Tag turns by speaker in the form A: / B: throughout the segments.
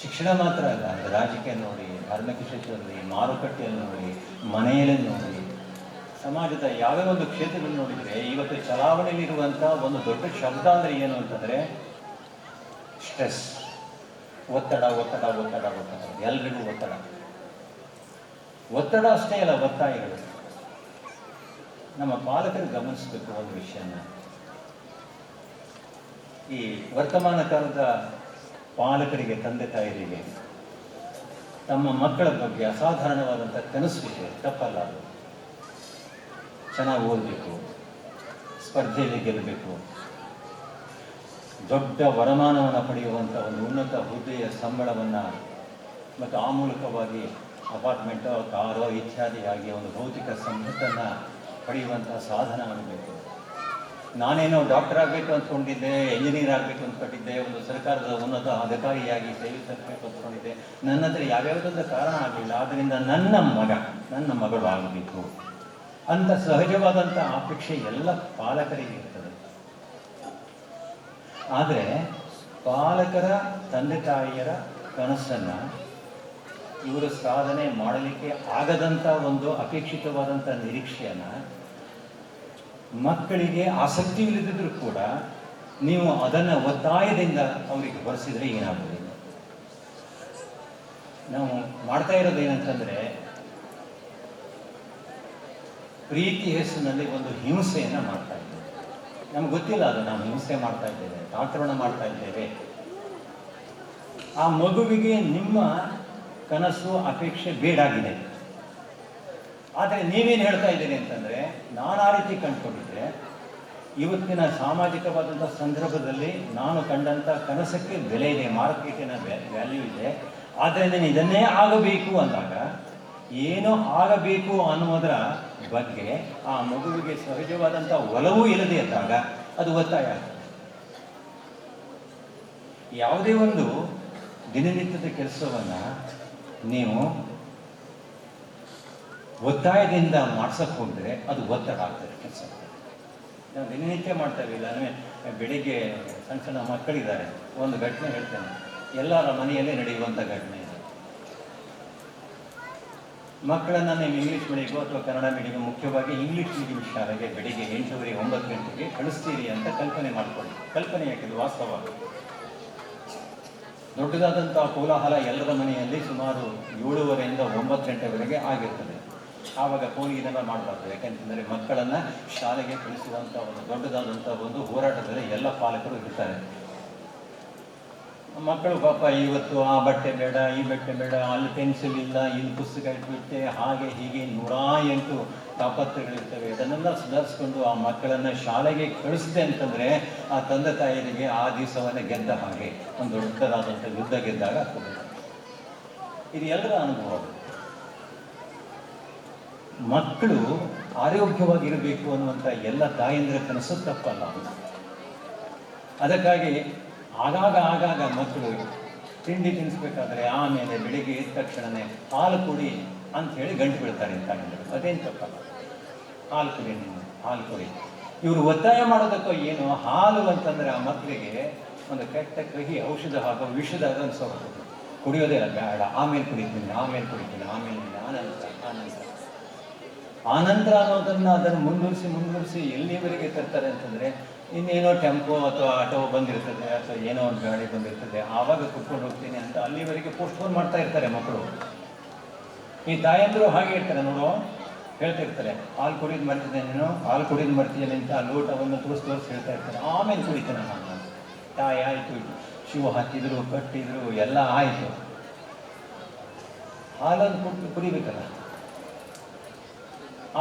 A: ಶಿಕ್ಷಣ ಮಾತ್ರ ಅಲ್ಲ, ರಾಜಕೀಯ ನೋಡಿ, ಧಾರ್ಮಿಕ ಕ್ಷೇತ್ರದಲ್ಲಿ, ಮಾರುಕಟ್ಟೆಯಲ್ಲಿ ನೋಡಿ, ಮನೆಯಲ್ಲಿ ನೋಡಿ, ಸಮಾಜದ ಯಾವ್ಯಾವ ಒಂದು ಕ್ಷೇತ್ರದಲ್ಲಿ ನೋಡಿದರೆ ಇವತ್ತು ಚಲಾವಣೆಯಲ್ಲಿರುವಂಥ ಒಂದು ದೊಡ್ಡ ಶಬ್ದ ಅಂದರೆ ಏನು ಅಂತಂದರೆ ಸ್ಟ್ರೆಸ್. ಒತ್ತಡ ಒತ್ತಡ ಒತ್ತಡ ಒತ್ತಡ, ಎಲ್ರಿಗೂ ಒತ್ತಡ. ಒತ್ತಡ ಅಷ್ಟೇ ಅಲ್ಲ, ಒತ್ತಾಯಗಳು. ನಮ್ಮ ಪಾಲಕರು ಗಮನಿಸಬೇಕು ಒಂದು ವಿಷಯನ. ಈ ವರ್ತಮಾನ ಕಾಲದ ಪಾಲಕರಿಗೆ, ತಂದೆ ತಾಯರಿಗೆ ತಮ್ಮ ಮಕ್ಕಳ ಬಗ್ಗೆ ಅಸಾಧಾರಣವಾದಂಥ ಕನಸಿದೆ, ತಪ್ಪಲ್ಲ ಅದು. ಚೆನ್ನಾಗಿ ಓದಬೇಕು, ಸ್ಪರ್ಧೆಯಲ್ಲಿ ಗೆಲ್ಲಬೇಕು, ದೊಡ್ಡ ವರಮಾನವನ್ನು ಪಡೆಯುವಂಥ ಒಂದು ಉನ್ನತ ಹುದ್ದೆಯ ಸಂಬಳವನ್ನು ಮತ್ತು ಆ ಮೂಲಕವಾಗಿ ಅಪಾರ್ಟ್ಮೆಂಟೋ, ಕಾರೋ ಇತ್ಯಾದಿಯಾಗಿ ಒಂದು ಭೌತಿಕ ಸಂಪತ್ತನ್ನು ಪಡೆಯುವಂಥ ಸಾಧನ ಆಗಬೇಕು. ನಾನೇನೋ ಡಾಕ್ಟರ್ ಆಗಬೇಕು ಅಂದ್ಕೊಂಡಿದ್ದೆ, ಇಂಜಿನಿಯರ್ ಆಗಬೇಕು ಅಂದ್ಕೊಂಡಿದ್ದೆ, ಒಂದು ಸರ್ಕಾರದ ಉನ್ನತ ಅಧಿಕಾರಿಯಾಗಿ ಸೇವೆ ಸಲ್ಲಿಸಬೇಕು ಅಂದ್ಕೊಂಡಿದ್ದೆ. ನನ್ನ ಹತ್ರ ಯಾವ್ಯಾವುದೊಂದು ಕಾರಣ ಆಗಲಿಲ್ಲ, ಆದ್ದರಿಂದ ನನ್ನ ಮಗಳು ಆಗಬೇಕು ಅಂತ ಸಹಜವಾದಂಥ ಅಪೇಕ್ಷೆ ಎಲ್ಲ ಪಾಲಕರಿಗೆ ಇರ್ತದೆ. ಆದರೆ ಪಾಲಕರ, ತಂದೆ ತಾಯಿಯರ ಕನಸನ್ನು ಇವರು ಸಾಧನೆ ಮಾಡಲಿಕ್ಕೆ ಆಗದಂಥ ಒಂದು ಅಪೇಕ್ಷಿತವಾದಂಥ ನಿರೀಕ್ಷೆಯನ್ನು ಮಕ್ಕಳಿಗೆ ಆಸಕ್ತಿ ಇಲ್ಲದಿದ್ದರೂ ಕೂಡ ನೀವು ಅದನ್ನು ಒತ್ತಾಯದಿಂದ ಅವರಿಗೆ ಹೊರಿಸಿದರೆ ಏನಾಗುವುದಿಲ್ಲ. ನಾವು ಮಾಡ್ತಾ ಇರೋದು ಏನಂತಂದರೆ, ಪ್ರೀತಿ ಹೆಸರಿನಲ್ಲಿ ಒಂದು ಹಿಂಸೆಯನ್ನು ಮಾಡ್ತಾ ಇದ್ದೇವೆ. ನಮ್ಗೆ ಗೊತ್ತಿಲ್ಲ ಅದು ನಾವು ಹಿಂಸೆ ಮಾಡ್ತಾ ಇದ್ದೇವೆ, ಆಕ್ರಮಣ ಮಾಡ್ತಾ ಇದ್ದೇವೆ. ಆ ಮಗುವಿಗೆ ನಿಮ್ಮ ಕನಸು, ಅಪೇಕ್ಷೆ ಬೇಡಾಗಿದೆ. ಆದರೆ ನೀವೇನು ಹೇಳ್ತಾ ಇದ್ದೀರಿ ಅಂತಂದರೆ, ನಾನು ಆ ರೀತಿ ಕಂಡುಕೊಂಡಿದ್ದೆ, ಇವತ್ತಿನ ಸಾಮಾಜಿಕವಾದಂಥ ಸಂದರ್ಭದಲ್ಲಿ ನಾನು ಕಂಡಂಥ ಕನಸಕ್ಕೆ ಬೆಲೆ ಇದೆ, ಮಾರ್ಕೆಟಿನ ವ್ಯಾಲ್ಯೂ ಇದೆ. ಆದರೆ ನಾನು ಇದನ್ನೇ ಆಗಬೇಕು ಅಂದಾಗ, ಏನೋ ಆಗಬೇಕು ಅನ್ನುವುದರ ಬಗ್ಗೆ ಆ ಮಗುವಿಗೆ ಸಹಜವಾದಂಥ ಒಲವು ಇಲ್ಲದೆ ಇದ್ದಾಗ ಅದು ಒತ್ತಾಯ ಆಗ್ತದೆ. ಯಾವುದೇ ಒಂದು ದಿನನಿತ್ಯದ ಕೆಲಸವನ್ನು ನೀವು ಒತ್ತಾಯದಿಂದ ಮಾಡ್ಸಕ್ಕೆ ಹೋದರೆ ಅದು ಒತ್ತಡ ಆಗ್ತದೆ ಕೆಲಸ. ನಾವು ದಿನನಿತ್ಯ ಮಾಡ್ತೇವೆ. ಇಲ್ಲಾಂದರೆ ಬೆಳಿಗ್ಗೆ ಸಣ್ಣ ಸಣ್ಣ ಮಕ್ಕಳಿದ್ದಾರೆ, ಒಂದು ಘಟನೆ ಹೇಳ್ತೇನೆ, ಎಲ್ಲರ ಮನೆಯಲ್ಲೇ ನಡೆಯುವಂಥ ಘಟನೆ ಇದೆ. ಮಕ್ಕಳನ್ನು ನೀವು ಇಂಗ್ಲೀಷ್ ಮೀಡಿಯಮು ಅಥವಾ ಕನ್ನಡ ಮೀಡಿಯಮ್, ಮುಖ್ಯವಾಗಿ ಇಂಗ್ಲೀಷ್ ಮೀಡಿಯಂ ಶಾಲೆಗೆ ಬೆಳಿಗ್ಗೆ 8:30, 9 ಗಂಟೆಗೆ ಕಳಿಸ್ತೀರಿ ಅಂತ ಕಲ್ಪನೆ ಮಾಡಿಕೊಳ್ಳಿ. ಕಲ್ಪನೆ ಯಾಕಿದು ವಾಸ್ತವ. ದೊಡ್ಡದಾದಂಥ ಕೋಲಾಹಲ ಎಲ್ಲರ ಮನೆಯಲ್ಲಿ ಸುಮಾರು 7:30 ಇಂದ 9 ಗಂಟೆವರೆಗೆ ಆಗಿರ್ತದೆ. ಆವಾಗ ಫೋನ್ ಇದೆಲ್ಲ ಮಾಡಬಾರ್ದು. ಯಾಕೆಂತಂದರೆ ಮಕ್ಕಳನ್ನು ಶಾಲೆಗೆ ಕಳಿಸುವಂಥ ಒಂದು ದೊಡ್ಡದಾದಂಥ ಒಂದು ಹೋರಾಟದಲ್ಲಿ ಎಲ್ಲ ಪಾಲಕರು ಇರ್ತಾರೆ. ಮಕ್ಕಳು ಪಾಪ ಇವತ್ತು ಆ ಬಟ್ಟೆ ಬೇಡ, ಈ ಬಟ್ಟೆ ಬೇಡ, ಅಲ್ಲಿ ಪೆನ್ಸಿಲ್ ಇಲ್ಲ, ಇಲ್ಲಿ ಪುಸ್ತಕ ಇಟ್ಬಿಟ್ಟೆ, ಹಾಗೆ ಹೀಗೆ 108 ತಾಪತ್ರಗಳಿರ್ತವೆ. ಅದನ್ನೆಲ್ಲ ಸುಧಾರಿಸ್ಕೊಂಡು ಆ ಮಕ್ಕಳನ್ನು ಶಾಲೆಗೆ ಕಳಿಸಿದೆ ಅಂತಂದರೆ ಆ ತಂದೆ ತಾಯಿಯರಿಗೆ ಆ ದಿವಸವನ್ನೇ ಗೆದ್ದ ಹಾಗೆ, ಒಂದು ದೊಡ್ಡದಾದಂಥ ಯುದ್ಧ ಗೆದ್ದಾಗ ಆಗ್ತದೆ. ಇದು ಎಲ್ಲರ ಅನುಭವ. ಮಕ್ಕಳು ಆರೋಗ್ಯವಾಗಿರಬೇಕು ಅನ್ನುವಂಥ ಎಲ್ಲ ತಾಯಂದಿರ ಕನಸು ತಪ್ಪಲ್ಲ. ಅದಕ್ಕಾಗಿ ಆಗಾಗ ಮಕ್ಕಳು ತಿಂಡಿ ತಿನ್ನಿಸ್ಬೇಕಾದ್ರೆ ಆಮೇಲೆ ಬೆಳಿಗ್ಗೆ ಎದ್ದ ತಕ್ಷಣವೇ ಹಾಲು ಕುಡಿ ಅಂಥೇಳಿ ಗಂಟು ಬೀಳ್ತಾರೆ ತಾಯಂದಿರು. ಅದೇನು ತಪ್ಪಲ್ಲ. ಹಾಲು ಕುಡಿ, ಹಾಲು ಕುಡಿ. ಇವರು ಒತ್ತಾಯ ಮಾಡೋದಕ್ಕೋ ಏನು, ಹಾಲು ಅಂತಂದರೆ ಆ ಮಕ್ಕಳಿಗೆ ಒಂದು ಕೆಟ್ಟ ಕಹಿ ಔಷಧ ಹಾಗೂ ವಿಷದ ಅನ್ಸೋದು. ಕುಡಿಯೋದೇ ಇಲ್ಲ, ಬೇಡ, ಆಮೇಲೆ ಕುಡಿತೀನಿ, ಆನಂತರ ಅನ್ನೋದನ್ನು ಅದನ್ನು ಮುಂದುವರಿಸಿ ಎಲ್ಲಿವರೆಗೆ ತರ್ತಾರೆ ಅಂತಂದರೆ, ಇನ್ನೇನೋ ಟೆಂಪೋ ಅಥವಾ ಆಟೋ ಬಂದಿರ್ತದೆ ಅಥವಾ ಏನೋ ಒಂದು ಗಾಡಿ ಬಂದಿರ್ತದೆ, ಆವಾಗ ಕುತ್ಕೊಂಡು ಹೋಗ್ತೀನಿ ಅಂತ ಅಲ್ಲಿವರೆಗೆ ಪೋಸ್ಟ್ಪೋನ್ ಮಾಡ್ತಾ ಇರ್ತಾರೆ ಮಕ್ಕಳು. ಈ ತಾಯಂದರು ಹಾಗೆ ಇರ್ತಾರೆ, ನೋಡು ಹೇಳ್ತಾ ಇರ್ತಾರೆ, ಹಾಲು ಕುಡಿದು ಮರ್ತಿದ್ದೆ ನೀನು, ಹಾಲು ಕುಡಿದು ಮರ್ತಿದ್ದೀನಿ ಅಂತ ಆ ಲೋಟವನ್ನು ತೋರಿಸಿ ಹೇಳ್ತಾ ಇರ್ತಾರೆ. ಆಮೇಲೆ ಕುಡಿತೇನೆ ನಾನು. ತಾಯಿ ಆಯಿತು, ಶಿವ ಹಾಕಿದ್ರು, ಕಟ್ಟಿದ್ರು, ಎಲ್ಲ ಆಯಿತು, ಹಾಲನ್ನು ಕುಡಿಬೇಕಲ್ಲ.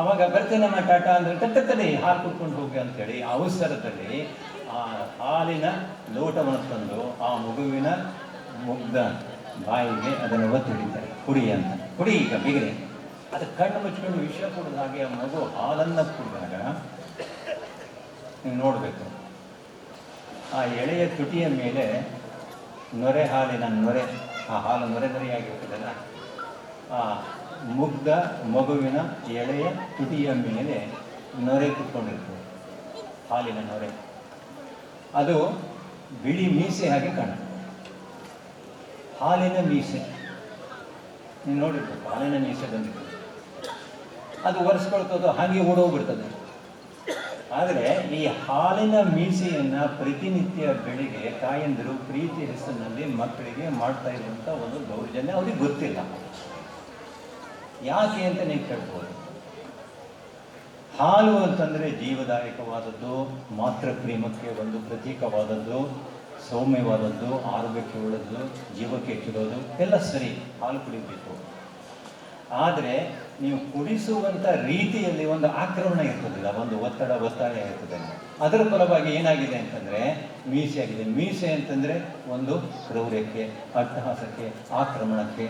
A: ಆವಾಗ ಬರ್ತೇನಮ್ಮ ಟಾಟಾ ಅಂದರೆ ತಟ್ಟತ್ತದೆ, ಹಾಲು ಕುಡ್ಕೊಂಡು ಹೋಗಿ ಅಂತೇಳಿ ಅವಸರದಲ್ಲಿ ಆ ಹಾಲಿನ ಲೋಟವನ್ನು ತಂದು ಆ ಮಗುವಿನ ಮುಗ್ಧ ಬಾಯಿಗೆ ಅದನ್ನು ಒತ್ತಿ ಹಿಡಿತಾರೆ, ಕುಡಿ ಅಂತ. ಕುಡಿ ಈಗ ಬಿಗರೆ. ಅದು ಕಣ್ಣು ಮುಚ್ಕೊಂಡು ವಿಷ ಕುಡಿದ ಹಾಗೆ ಆ ಮಗು ಹಾಲನ್ನು ಕುಡಿದಾಗ ನೀವು ನೋಡಬೇಕು, ಆ ಎಳೆಯ ತುಟಿಯ ಮೇಲೆ ನೊರೆ, ಹಾಲಿನ ನೊರೆ, ಆ ಹಾಲು ನೊರೆಯಾಗಿರ್ತದಲ್ಲ, ಆ ಮುಗ್ಧ ಮಗುವಿನ ಎಳೆಯ ತುಟಿಯ ಮೇಲೆ ನೊರೆ ಕುತ್ಕೊಂಡಿರ್ತದೆ, ಹಾಲಿನ ನೊರೆ. ಅದು ಬಿಳಿ ಮೀಸೆ ಹಾಗೆ ಕಾಣುತ್ತೆ. ಹಾಲಿನ ಮೀಸೆ, ನೀವು ನೋಡಿರ್ಬೇಕು, ಹಾಲಿನ ಮೀಸೆ ಬಂದಿರ್ತದೆ, ಅದು ಒರೆಸ್ಕೊಳ್ತದೋ ಹಾಗೆ ಓಡೋಗ್ಬಿಡ್ತದೆ. ಆದರೆ ಈ ಹಾಲಿನ ಮೀಸೆಯನ್ನು ಪ್ರತಿನಿತ್ಯ ಬೆಳಿಗ್ಗೆ ತಾಯಂದಿರು ಪ್ರೀತಿ ಹೆಸರಿನಲ್ಲಿ ಮಕ್ಕಳಿಗೆ ಮಾಡ್ತಾ ಇರುವಂಥ ಒಂದು ದೌರ್ಜನ್ಯ ಅವ್ರಿಗೆ ಗೊತ್ತಿಲ್ಲ. ಯಾಕೆ ಅಂತ ನೀವು ಕೇಳ್ಬೋದು. ಹಾಲು ಅಂತಂದರೆ ಜೀವದಾಯಕವಾದದ್ದು, ಮಾತೃಪ್ರೇಮಕ್ಕೆ ಒಂದು ಪ್ರತೀಕವಾದದ್ದು, ಸೌಮ್ಯವಾದದ್ದು, ಆರೋಗ್ಯಕ್ಕೆ ಒಳ್ಳೆಯದು, ಜೀವಕ್ಕೆ ಹೆಚ್ಚಿರೋದು ಎಲ್ಲ ಸರಿ, ಹಾಲು ಕುಡಿಬೇಕು. ಆದರೆ ನೀವು ಕುಡಿಸುವಂಥ ರೀತಿಯಲ್ಲಿ ಒಂದು ಆಕ್ರಮಣ ಇರ್ತದಿಲ್ಲ, ಒಂದು ಒತ್ತಾಯ ಇರ್ತದೆ. ಅದರ ಫಲವಾಗಿ ಏನಾಗಿದೆ ಅಂತಂದರೆ ಮೀಸೆ ಆಗಿದೆ. ಮೀಸೆ ಅಂತಂದರೆ ಒಂದು ಕ್ರೌರ್ಯಕ್ಕೆ, ಅಟ್ಟಹಾಸಕ್ಕೆ, ಆಕ್ರಮಣಕ್ಕೆ,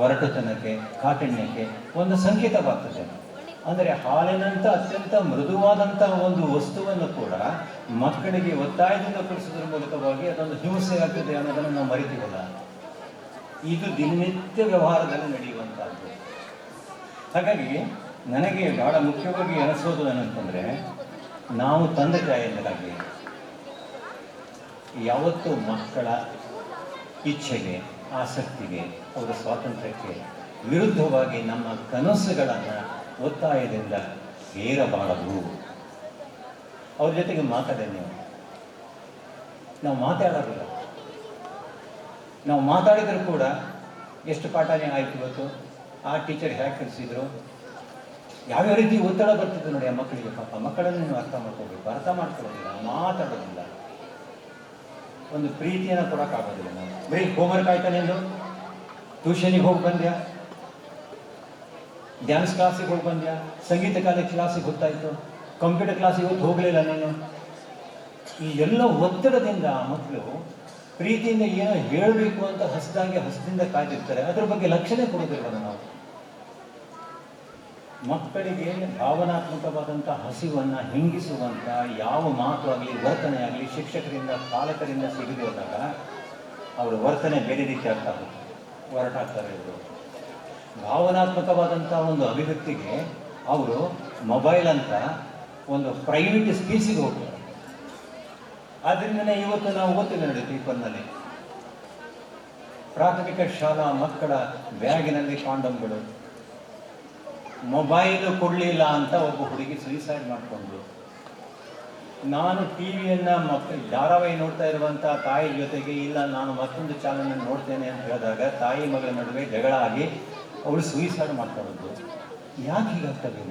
A: ಒರಟುತನಕ್ಕೆ, ಕಾಠಿಣ್ಯಕ್ಕೆ ಒಂದು ಸಂಕೇತವಾಗ್ತದೆ. ಅಂದರೆ ಹಾಲಿನಂಥ ಅತ್ಯಂತ ಮೃದುವಾದಂಥ ಒಂದು ವಸ್ತುವನ್ನು ಕೂಡ ಮಕ್ಕಳಿಗೆ ಒತ್ತಾಯದಿಂದ ಕುಡಿಸೋದ್ರ ಮೂಲಕವಾಗಿ ಅದೊಂದು ಹಿಂಸೆ ಆಗ್ತದೆ ಅನ್ನೋದನ್ನು ನಾವು ಮರಿತೀವಲ್ಲ. ಇದು ದಿನನಿತ್ಯ ವ್ಯವಹಾರದಲ್ಲಿ ನಡೆಯುವಂಥದ್ದು. ಹಾಗಾಗಿ ನನಗೆ ಬಹಳ ಮುಖ್ಯವಾಗಿ ಅನಿಸೋದು ಏನಂತಂದರೆ, ನಾವು ತಂದೆ ತಾಯಿಯರಾಗಿ ಯಾವತ್ತೂ ಮಕ್ಕಳ ಇಚ್ಛೆಗೆ, ಆಸಕ್ತಿಗೆ, ಅವರ ಸ್ವಾತಂತ್ರ್ಯಕ್ಕೆ ವಿರುದ್ಧವಾಗಿ ನಮ್ಮ ಕನಸುಗಳನ್ನು ಒತ್ತಾಯದಿಂದ ಹೇರಬಾರದು. ಅವ್ರ ಜೊತೆಗೆ ಮಾತಾಡಿ. ನಾವು ಮಾತಾಡೋದಿಲ್ಲ. ನಾವು ಮಾತಾಡಿದರೂ ಕೂಡ ಎಷ್ಟು ಪಾಠನೇ ಆಯ್ತು ಇವತ್ತು, ಆ ಟೀಚರ್ ಹೇಗೆ ಕಲಿಸಿದ್ರು, ಯಾವ್ಯಾವ ರೀತಿ ಒತ್ತಡ ಬರ್ತಿತ್ತು ನೋಡಿ ಆ ಮಕ್ಕಳಿಗೆ. ಪಾಪ ಮಕ್ಕಳನ್ನು ನೀವು ಅರ್ಥ ಮಾಡ್ಕೋಬೇಕು. ಅರ್ಥ ಮಾಡ್ಕೊಳ್ಳೋದಿಲ್ಲ, ಮಾತಾಡೋದಿಲ್ಲ, ಒಂದು ಪ್ರೀತಿಯನ್ನು ಕೊಡೋಕ್ಕಾಗೋದಿಲ್ಲ. ನಾವು ಬರೀ ಹೋಮ್ವರ್ಕ್ ಆಯ್ತಾ ನಿಂದು, ಟ್ಯೂಷನಿಗೆ ಹೋಗಿ ಬಂದ್ಯಾ, ಡ್ಯಾನ್ಸ್ ಕ್ಲಾಸಿಗೆ ಹೋಗಿ ಬಂದ್ಯಾ, ಸಂಗೀತ ಕ್ಲಾಸಿಗೆ ಗೊತ್ತಾಯಿತು, ಕಂಪ್ಯೂಟರ್ ಕ್ಲಾಸಿಗೆ ಹೊತ್ತು ಹೋಗಲಿಲ್ಲ ನೀನು. ಈ ಎಲ್ಲ ಒತ್ತಡದಿಂದ ಮಕ್ಕಳು ಪ್ರೀತಿಯಿಂದ ಏನೋ ಹೇಳಬೇಕು ಅಂತ ಹಸದಿಂದ ಕಾಯ್ದಿರ್ತಾರೆ. ಅದ್ರ ಬಗ್ಗೆ ಲಕ್ಷ್ಯನೇ ಕೊಡೋದಿಲ್ಲ ನಾವು. ಮಕ್ಕಳಿಗೆ ಭಾವನಾತ್ಮಕವಾದಂಥ ಹಸಿವನ್ನು ಹಿಂಗಿಸುವಂಥ ಯಾವ ಮಾತು ಆಗಲಿ, ವರ್ತನೆ ಆಗಲಿ ಶಿಕ್ಷಕರಿಂದ, ಪಾಲಕರಿಂದ ಸಿಗದೆ ಹೋದಾಗ ಅವರ ವರ್ತನೆ ಬೇರೆ ರೀತಿ ಆಗ್ತಾ ಹೋಗುತ್ತೆ, ಹೊರಟಾಗ್ತಾರೆ. ಇವರು ಭಾವನಾತ್ಮಕವಾದಂಥ ಒಂದು ಅಭಿವ್ಯಕ್ತಿಗೆ ಅವರು ಮೊಬೈಲ್ ಅಂತ ಒಂದು ಪ್ರೈವೇಟ್ ಸ್ಪೇಸಿಗೆ ಹೋಗ್ತಾರೆ. ಆದ್ದರಿಂದನೇ ಇವತ್ತು ನಾವು ಓದ್ತಿಲ್ಲ ನೋಡಿ ಪೇಪರ್ನಲ್ಲಿ, ಪ್ರಾಥಮಿಕ ಶಾಲಾ ಮಕ್ಕಳ ಬ್ಯಾಗಿನಲ್ಲಿ ಕಾಂಡಮ್ಗಳು, ಮೊಬೈಲು ಕೊಡಲಿಲ್ಲ ಅಂತ ಒಬ್ಬ ಹುಡುಗಿ ಸುಯಿಸೈಡ್ ಮಾಡಿಕೊಂಡ್ರು. ನಾನು ಟಿವಿಯನ್ನು ಧಾರಾವಾಹಿ ನೋಡ್ತಾ ಇರುವಂಥ ತಾಯಿ ಜೊತೆಗೆ ಇಲ್ಲ ನಾನು ಮತ್ತೊಂದು ಚಾನಲ್ ನೋಡ್ತೇನೆ ಅಂತ ಹೇಳಿದಾಗ ತಾಯಿ ಮಗಳ ನಡುವೆ ಜಗಳ ಆಗಿ ಅವಳು ಸುಯಿಸೈಡ್ ಮಾಡ್ಕೊಳ್ಳೋದು. ಯಾಕೆ ಹೀಗಾಗ್ತದೆ?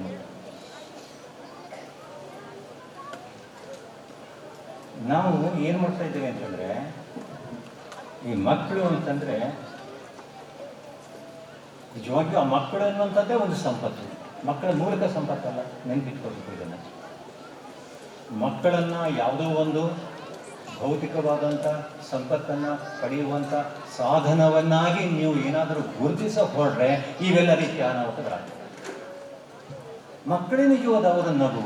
A: ನಾವು ಏನು ಮಾಡ್ತಾ ಇದ್ದೇವೆ ಅಂತಂದರೆ, ಈ ಮಕ್ಕಳು ಅಂತಂದರೆ ನಿಜವಾಗಿಯೂ ಆ ಮಕ್ಕಳು ಅನ್ನುವಂಥದ್ದೇ ಒಂದು ಸಂಪತ್ತು. ಮಕ್ಕಳ ಮೂಲಕ ಸಂಪತ್ತಲ್ಲ, ನೆನಪಿಟ್ಕೋಬೇಕು ಇದನ್ನು. ಮಕ್ಕಳನ್ನು ಯಾವುದೋ ಒಂದು ಭೌತಿಕವಾದಂಥ ಸಂಪತ್ತನ್ನು ಪಡೆಯುವಂಥ ಸಾಧನವನ್ನಾಗಿ ನೀವು ಏನಾದರೂ ಗುರುತಿಸ ಹೊರಡ್ರೆ ಇವೆಲ್ಲ ರೀತಿಯ ಅನಾಹುತಗಳಾಗ್ತವೆ. ಮಕ್ಕಳೇ ನಿಜವಾದ ಅವರ ನಗು,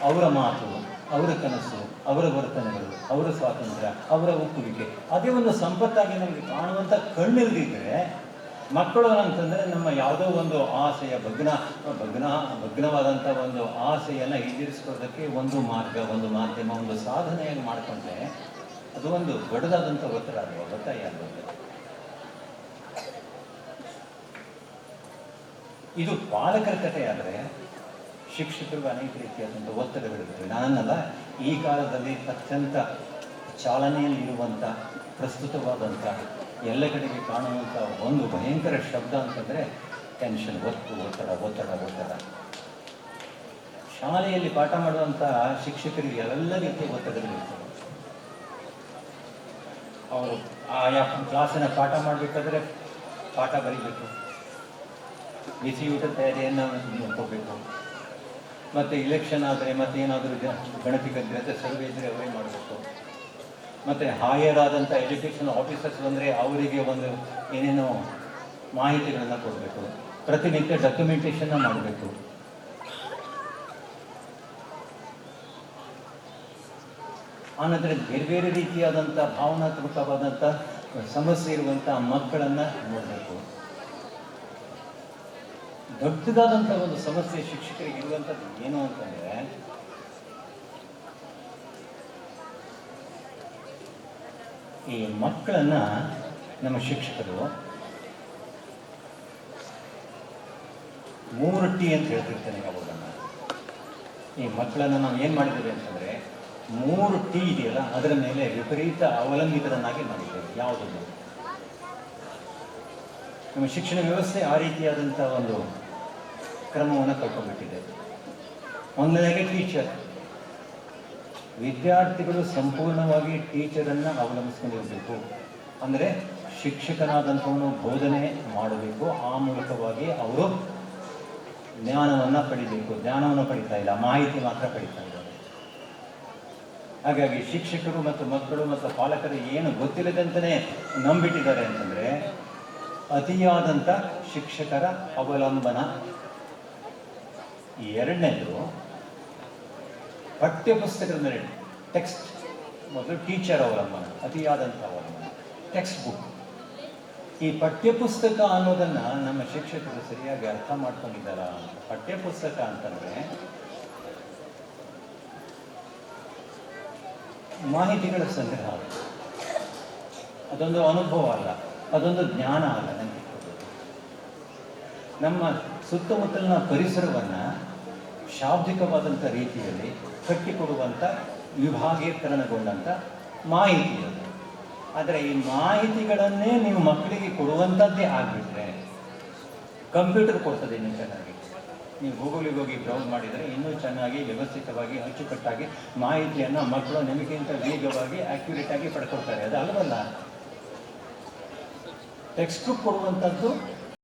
A: ಅವರ ಮಾತು, ಅವರ ಕನಸು, ಅವರ ವರ್ತನೆಗಳು, ಅವರ ಸ್ವಾತಂತ್ರ್ಯ, ಅವರ ಒಪ್ಪುವಿಕೆ ಅದೇ ಒಂದು ಸಂಪತ್ತಾಗಿ ನಮಗೆ ಕಾಣುವಂಥ ಕಣ್ಣಿಲ್ದಿದ್ರೆ ಮಕ್ಕಳು ಅಂತಂದರೆ ನಮ್ಮ ಯಾವುದೋ ಒಂದು ಆಸೆಯ ಭಗ್ನವಾದಂಥ ಒಂದು ಆಸೆಯನ್ನು ಈಡೇರಿಸ್ಕೊಳ್ಳೋದಕ್ಕೆ ಒಂದು ಮಾರ್ಗ, ಒಂದು ಮಾಧ್ಯಮ, ಒಂದು ಸಾಧನೆಯಾಗಿ ಮಾಡಿಕೊಂಡ್ರೆ ಅದು ಒಂದು ದೊಡ್ಡದಾದಂಥ ಒತ್ತಡ ಆಗುವ ಒತ್ತಾಯ ಆಗುತ್ತೆ. ಇದು ಪಾಲಕರ ಕಥೆ. ಆದರೆ ಶಿಕ್ಷಕರಿಗೂ ಅನೇಕ ರೀತಿಯಾದಂಥ ಒತ್ತಡಗಳಿರ್ತವೆ. ನಾನನ್ನಲ್ಲ, ಈ ಕಾಲದಲ್ಲಿ ಅತ್ಯಂತ ಚಾಲನೆಯಲ್ಲಿರುವಂಥ ಪ್ರಸ್ತುತವಾದಂಥ ಎಲ್ಲ ಕಡೆಗೆ ಕಾಣುವಂಥ ಒಂದು ಭಯಂಕರ ಶಬ್ದ ಅಂತಂದರೆ ಟೆನ್ಷನ್, ಒತ್ತಡ. ಶಾಲೆಯಲ್ಲಿ ಪಾಠ ಮಾಡುವಂಥ ಶಿಕ್ಷಕರಿಗೆ ಎಲ್ಲ ರೀತಿಯ ಒತ್ತಡಗಳಿರ್ತವೆ. ಅವರು ಆಯಾ ಕ್ಲಾಸಿನ ಪಾಠ ಮಾಡಬೇಕಾದ್ರೆ ಪಾಠ ಬರೀಬೇಕು, ಬಿಸಿಯೂಟ ತಯಾರಿಯನ್ನು ನೋಡ್ಕೋಬೇಕು, ಮತ್ತು ಇಲೆಕ್ಷನ್ ಆದರೆ ಮತ್ತೇನಾದರೂ ಗಣತಿ ಗದ್ರತೆ ಸರ್ವೆ ಇದ್ದರೆ ಅವರೇ ಮಾಡಬೇಕು, ಮತ್ತು ಹಾಯರ್ ಆದಂಥ ಎಜುಕೇಷನ್ ಆಫೀಸರ್ಸ್ ಬಂದರೆ ಅವರಿಗೆ ಒಂದು ಏನೇನೋ ಮಾಹಿತಿಗಳನ್ನು ಕೊಡಬೇಕು, ಪ್ರತಿನಿತ್ಯ ಡಾಕ್ಯುಮೆಂಟೇಷನ್ನ ಮಾಡಬೇಕು. ಆನಂತರ ಬೇರೆ ಬೇರೆ ರೀತಿಯಾದಂಥ ಭಾವನಾತ್ಮಕವಾದಂಥ ಸಮಸ್ಯೆ ಇರುವಂಥ ಮಕ್ಕಳನ್ನು ನೋಡಬೇಕು. ದೊಡ್ಡದಾದಂಥ ಒಂದು ಸಮಸ್ಯೆ ಶಿಕ್ಷಕರಿಗೆ ಇರುವಂಥದ್ದು ಏನು ಅಂತಂದರೆ, ಈ ಮಕ್ಕಳನ್ನು ನಮ್ಮ ಶಿಕ್ಷಕರು 3T ಅಂತ ಹೇಳ್ತಿರ್ತೇನೆ ಯಾವಾಗ ಈ ಮಕ್ಕಳನ್ನು ನಾವು ಏನು ಮಾಡಿದ್ದೇವೆ ಅಂತಂದರೆ 3T ಇದೆಯಲ್ಲ ಅದರ ಮೇಲೆ ವಿಪರೀತ ಅವಲಂಬಿತರನ್ನಾಗಿ ಮಾಡಿದ್ದೇವೆ. ಯಾವುದನ್ನು ನಮ್ಮ ಶಿಕ್ಷಣ ವ್ಯವಸ್ಥೆ ಆ ರೀತಿಯಾದಂಥ ಒಂದು ಕ್ರಮವನ್ನು ಕಳ್ಕೊಂಡ್ಬಿಟ್ಟಿದೆ. ಒಂದನೇದಾಗಿ ಟೀಚರ್, ವಿದ್ಯಾರ್ಥಿಗಳು ಸಂಪೂರ್ಣವಾಗಿ ಟೀಚರನ್ನು ಅವಲಂಬಿಸ್ಕೊಂಡಿರಬೇಕು. ಅಂದರೆ ಶಿಕ್ಷಕನಾದಂಥವನು ಬೋಧನೆ ಮಾಡಬೇಕು, ಆ ಮೂಲಕವಾಗಿ ಅವರು ಜ್ಞಾನವನ್ನು ಪಡಿಬೇಕು. ಜ್ಞಾನವನ್ನು ಪಡಿತಾ ಇಲ್ಲ, ಮಾಹಿತಿ ಮಾತ್ರ ಪಡಿತಾ ಇದ್ದಾರೆ. ಹಾಗಾಗಿ ಶಿಕ್ಷಕರು ಮತ್ತು ಮಕ್ಕಳು ಮತ್ತು ಪಾಲಕರು ಏನು ಗೊತ್ತಿಲ್ಲದಂತಲೇ ನಂಬಿಟ್ಟಿದ್ದಾರೆ ಅಂತಂದರೆ ಅತಿಯಾದಂಥ ಶಿಕ್ಷಕರ ಅವಲಂಬನ. ಎರಡನೇದು ಪಠ್ಯಪುಸ್ತಕದ ಮೇಲೆ ಟೆಕ್ಸ್ಟ್, ಮೊದಲು ಟೀಚರ್ ಅವಲಂಬನ, ಅತಿಯಾದಂಥ ಅವಲಂಬನ ಟೆಕ್ಸ್ಟ್ ಬುಕ್. ಈ ಪಠ್ಯಪುಸ್ತಕ ಅನ್ನೋದನ್ನು ನಮ್ಮ ಶಿಕ್ಷಕರು ಸರಿಯಾಗಿ ಅರ್ಥ ಮಾಡ್ಕೊಂಡಿದ್ದಾರ? ಪಠ್ಯಪುಸ್ತಕ ಅಂತಂದರೆ ಮಾಹಿತಿಗಳ ಸಂಗ್ರಹ, ಅದೊಂದು ಅನುಭವ ಅಲ್ಲ, ಅದೊಂದು ಜ್ಞಾನ ಅಲ್ಲ. ನಮ್ಮ ಸುತ್ತಮುತ್ತಲಿನ ಪರಿಸರವನ್ನು ಶಾಬ್ದಿಕವಾದಂಥ ರೀತಿಯಲ್ಲಿ ಕಟ್ಟಿಕೊಡುವಂಥ ವಿಭಾಗೀಕರಣಗೊಂಡಂಥ ಮಾಹಿತಿ ಅದು. ಆದರೆ ಈ ಮಾಹಿತಿಗಳನ್ನೇ ನೀವು ಮಕ್ಕಳಿಗೆ ಕೊಡುವಂಥದ್ದೇ ಆಗಿಬಿಟ್ರೆ, ಕಂಪ್ಯೂಟರ್ ಕೊಡ್ತದೆ ಇನ್ನೂ ಚೆನ್ನಾಗಿ. ನೀವು ಗೂಗಲಿಗೆ ಹೋಗಿ ಬ್ರೌಸ್ ಮಾಡಿದರೆ ಇನ್ನೂ ಚೆನ್ನಾಗಿ ವ್ಯವಸ್ಥಿತವಾಗಿ ಅಚ್ಚುಕಟ್ಟಾಗಿ ಮಾಹಿತಿಯನ್ನು ಮಕ್ಕಳು ನಿಮಗಿಂತ ವೇಗವಾಗಿ ಆ್ಯಕ್ಯುರೇಟಾಗಿ ಪಡ್ಕೊಳ್ತಾರೆ. ಅದು ಅಲ್ವಲ್ಲ. ಟೆಕ್ಸ್ಟ್ ಬುಕ್ ಕೊಡುವಂಥದ್ದು